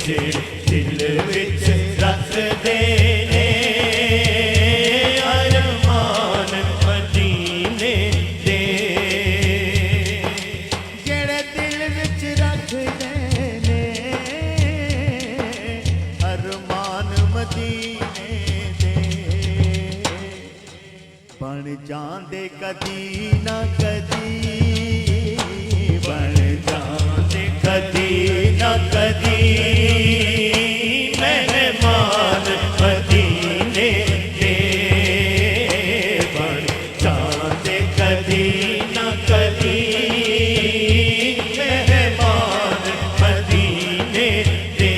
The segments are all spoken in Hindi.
दिल विच रखदे ने अरमान मदीने दे जेड़े दिल विच रखदे ने अरमान मदीने दे बन जांदे कदी ना कदी बन जांदे कदी ना कदी मेहमान मदीने दे बन जांदे कदी ना कदी मेहमान मदीने दे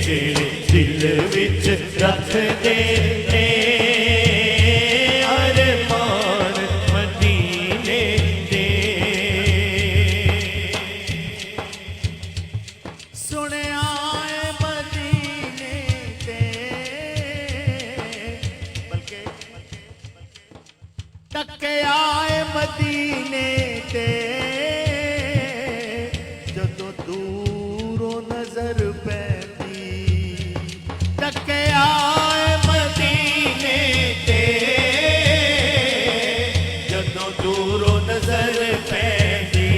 जेड़े दिल विच रखदे ने अरमान मदीने दे सुनिया है मदीने ते बल्कि टके आए मदीने ते जदों दूरों नजर पैंदी टके आए मदीने ते जदों दूरों नजर पैंदी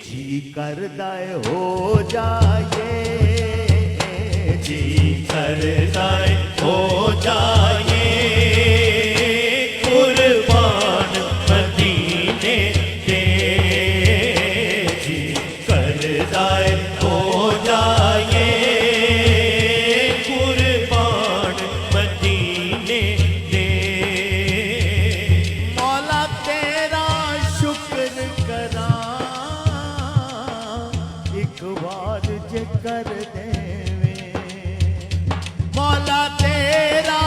जी करदा है हो जाए जी करदा है हो जाए कुर्बान मदीने दे जी करदा है हो जाए कुर्बान मदीने दे मौला तेरा शुक्र करा एक बार जे कर देवे मौला तेरा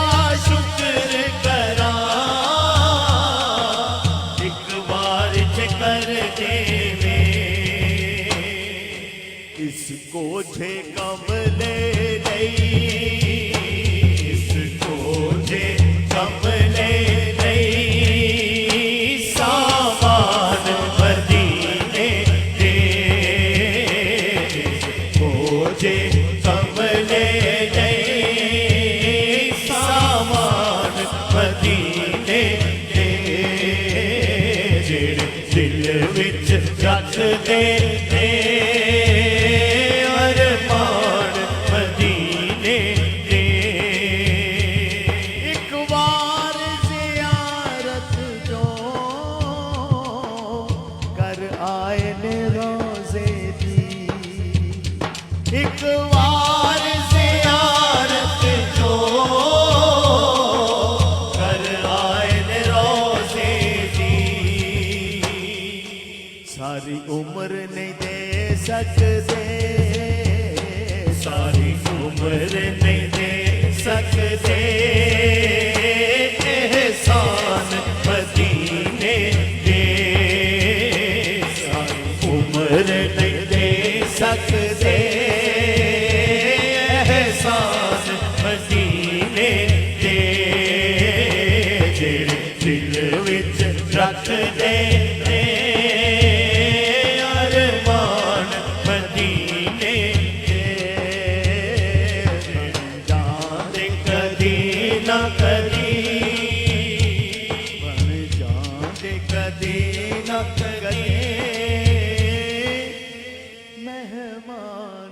शुक्र करा एक बार जे कर देवे इसको जे कमले नहीं इसको जे कमले नहीं सामान मदीने दे इसको जे कमले नहीं सामान मदीने दे जेड़े दिल विच रखदे ने अरमान मदीने दे एक बार ज़ियारत जो कर आए ने रोज़े दी एक बार ज़ियारत जो कर आए ने रोज़े दी सारी उम्र नहीं दे सकते सारी उम्र नहीं दे सकते एहसान मदीने दे सारी उम्र नहीं दे सकते एहसान मदीने दे जेड़े दिल विच रखदे ने अरमान मदीने दे जांदे कदी ना कदी बन जाते कदी न कदी मेहमान